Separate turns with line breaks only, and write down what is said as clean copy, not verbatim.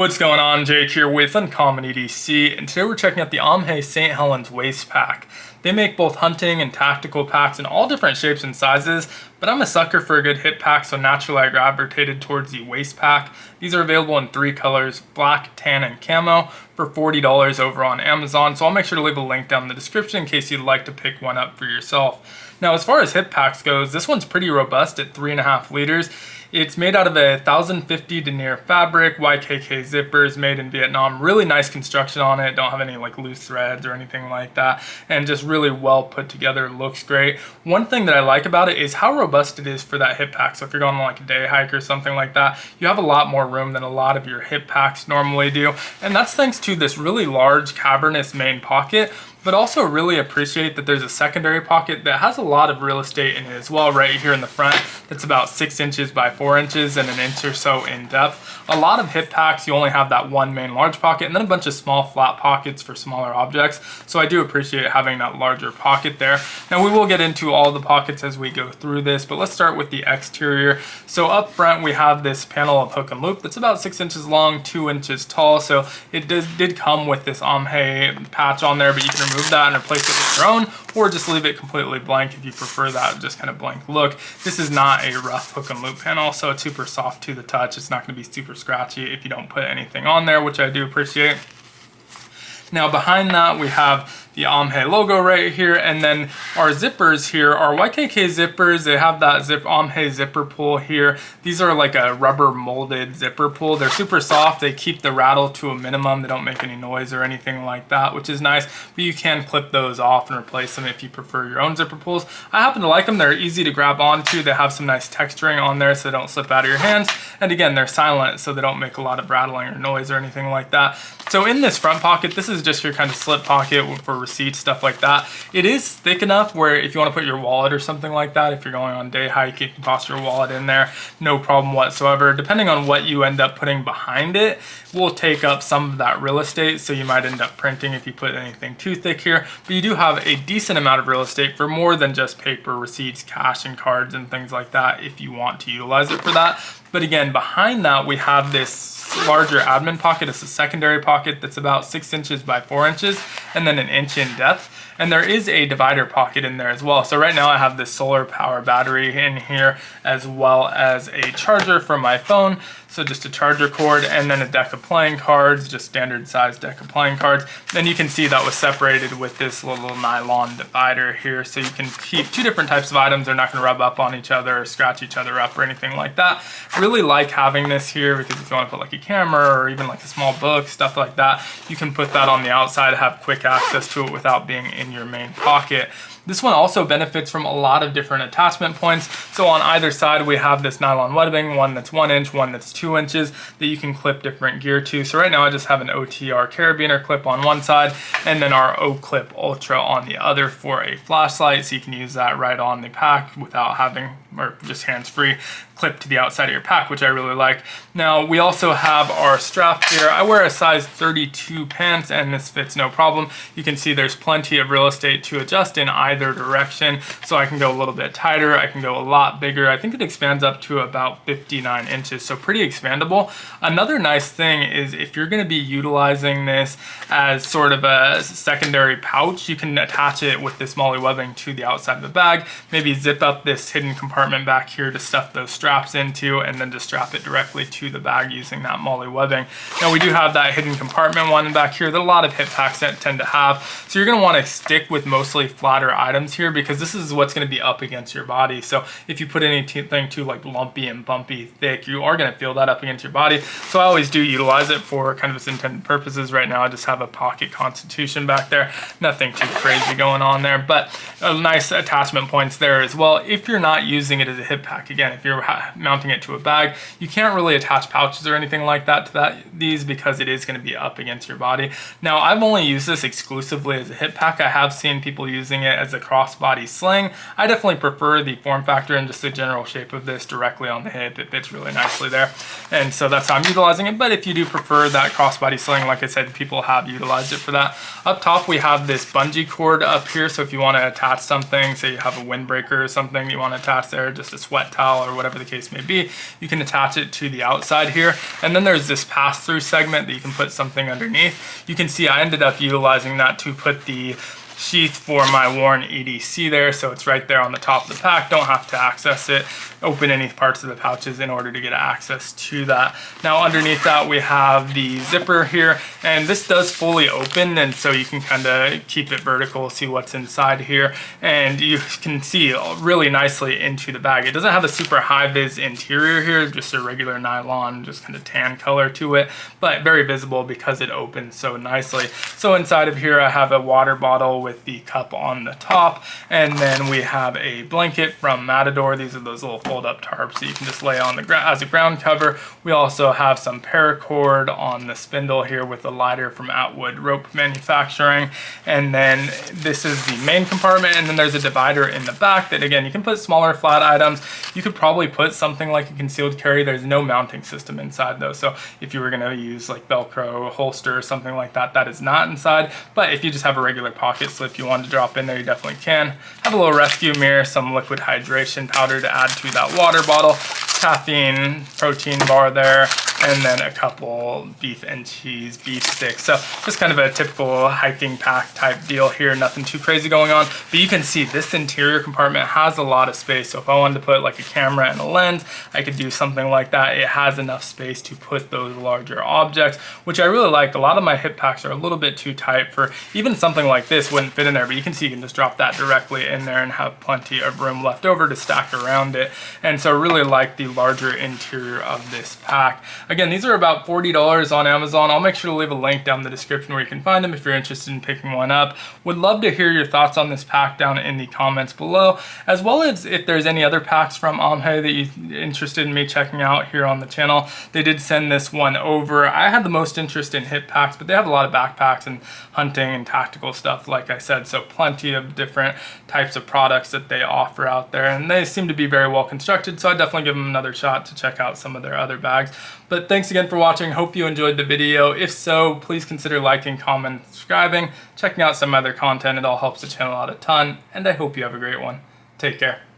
What's going on? Jake here with Uncommon EDC, and today we're checking out the Amheh St. Helens waist pack. They make both hunting and tactical packs in all different shapes and sizes, but I'm a sucker for a good hip pack, so naturally I gravitated towards the waist pack. These are available in 3 colors, black, tan, and camo, for $40 over on Amazon, so I'll make sure to leave a link down in the description in case you'd like to pick one up for yourself. Now, as far as hip packs goes, this one's pretty robust at 3.5 liters. It's made out of a 1050 denier fabric, YKK zippers, made in Vietnam. Really nice construction on it. Don't have any like loose threads or anything like that. And just really well put together. Looks great. One thing that I like about it is how robust it is for that hip pack. So if you're going on like a day hike or something like that, you have a lot more room than a lot of your hip packs normally do. And that's thanks to this really large cavernous main pocket. But also really appreciate that there's a secondary pocket that has a lot of real estate in it as well, right here in the front. That's about 6 inches by 4 inches and an inch or so in depth. A lot of hip packs, you only have that one main large pocket and then a bunch of small flat pockets for smaller objects. So I do appreciate having that larger pocket there. Now we will get into all the pockets as we go through this, but let's start with the exterior. So up front we have this panel of hook and loop that's about 6 inches long, 2 inches tall. So it did come with this Amheh patch on there, but you can remove that and replace it with your own, or just leave it completely blank if you prefer that just kind of blank look. This is not a rough hook and loop panel, so it's super soft to the touch. It's not going to be super scratchy if you don't put anything on there, which I do appreciate. Now behind that we have the Amheh logo right here, and then our zippers here are YKK zippers. They have that Amheh zipper pull here. These are like a rubber molded zipper pull. They're super soft. They keep the rattle to a minimum. They don't make any noise or anything like that, which is nice, but you can clip those off and replace them if you prefer your own zipper pulls. I happen to like them. They're easy to grab onto. They have some nice texturing on there so they don't slip out of your hands, and again, they're silent so they don't make a lot of rattling or noise or anything like that. So in this front pocket, this is just your kind of slip pocket for receipts, stuff like that. It is thick enough where if you want to put your wallet or something like that, if you're going on a day hike, you can toss your wallet in there, no problem whatsoever. Depending on what you end up putting behind it, will take up some of that real estate, so you might end up printing if you put anything too thick here, but you do have a decent amount of real estate for more than just paper, receipts, cash, and cards and things like that if you want to utilize it for that. But again, behind that we have this larger admin pocket. It's a secondary pocket that's about 6 inches by 4 inches and then an inch in depth. And there is a divider pocket in there as well. So right now I have this solar power battery in here, as well as a charger for my phone. So just a charger cord and then a deck of playing cards, just standard size deck of playing cards. Then you can see that was separated with this little nylon divider here. So you can keep 2 different types of items. They're not gonna rub up on each other or scratch each other up or anything like that. Really like having this here because if you wanna put like a camera or even like a small book, stuff like that, you can put that on the outside, have quick access to it without being in your main pocket. This one also benefits from a lot of different attachment points. So on either side, we have this nylon webbing, one that's 1 inch, one that's 2 inches, that you can clip different gear to. So right now I just have an OTR carabiner clip on one side, and then our O-Clip Ultra on the other for a flashlight. So you can use that right on the pack without having, or just hands-free, clip to the outside of your pack, which I really like. Now we also have our strap here. I wear a size 32 pants and this fits no problem. You can see there's plenty of real estate to adjust in either direction. So I can go a little bit tighter, I can go a lot bigger. I think it expands up to about 59 inches, so pretty expandable. Another nice thing is if you're gonna be utilizing this as sort of a secondary pouch, you can attach it with this MOLLE webbing to the outside of the bag, maybe zip up this hidden compartment back here to stuff those straps into, and then just strap it directly to the bag using that MOLLE webbing. Now we do have that hidden compartment one back here that a lot of hip packs tend to have. So you're gonna wanna stick with mostly flatter items here because this is what's gonna be up against your body. So if you put anything too like lumpy and bumpy thick, you are gonna feel that up against your body. So I always do utilize it for kind of its intended purposes. Right now I just have a pocket constitution back there. Nothing too crazy going on there, but nice attachment points there as well. If you're not using it as a hip pack, again, if you're mounting it to a bag, you can't really attach pouches or anything like that to these because it is going to be up against your body. Now I've only used this exclusively as a hip pack. I have seen people using it as a crossbody sling. I definitely prefer the form factor and just the general shape of this directly on the hip. It fits really nicely there, and so that's how I'm utilizing it. But if you do prefer that crossbody sling, like I said, people have utilized it for that. Up top we have this bungee cord up here, so if you want to attach something, say you have a windbreaker or something you want to attach there, there, just a sweat towel or whatever the case may be, you can attach it to the outside here. And then there's this pass-through segment that you can put something underneath. You can see I ended up utilizing that to put the sheath for my worn EDC there, so it's right there on the top of the pack. Don't have to access it, open any parts of the pouches in order to get access to that. Now underneath that we have the zipper here, and this does fully open, and so you can kind of keep it vertical, see what's inside here, and you can see really nicely into the bag. It doesn't have a super high vis interior here, just a regular nylon, just kind of tan color to it, but very visible because it opens so nicely. So inside of here I have a water bottle with the cup on the top, and then we have a blanket from Matador. These are those little fold up tarps that you can just lay on the as a ground cover. We also have some paracord on the spindle here with a lighter from Atwood Rope Manufacturing, and then this is the main compartment, and then there's a divider in the back that again you can put smaller flat items. You could probably put something like a concealed carry. There's no mounting system inside though, so if you were going to use like Velcro holster or something like that, that is not inside. But if you just have a regular pocket slip you want to drop in there, you definitely can. Have a little rescue mirror, some liquid hydration powder to add to that water bottle, caffeine protein bar there, and then a couple beef and cheese beef sticks. So just kind of a typical hiking pack type deal here, nothing too crazy going on. But you can see this interior compartment has a lot of space. So if I wanted to put like a camera and a lens, I could do something like that. It has enough space to put those larger objects, which I really like. A lot of my hip packs are a little bit too tight for even something like this wouldn't fit in there, but you can see you can just drop that directly in there and have plenty of room left over to stack around it. And so I really like the larger interior of this pack. Again, these are about $40 on Amazon. I'll make sure to leave a link down in the description where you can find them if you're interested in picking one up. Would love to hear your thoughts on this pack down in the comments below, as well as if there's any other packs from Amheh that you're interested in me checking out here on the channel. They did send this one over. I had the most interest in hip packs, but they have a lot of backpacks and hunting and tactical stuff, like I said, so plenty of different types of products that they offer out there, and they seem to be very well constructed, so I'd definitely give them another shot to check out some of their other bags. But thanks again for watching. Hope you enjoyed the video. If so, please consider liking, commenting, subscribing, checking out some other content. It all helps the channel out a ton, and I hope you have a great one. Take care.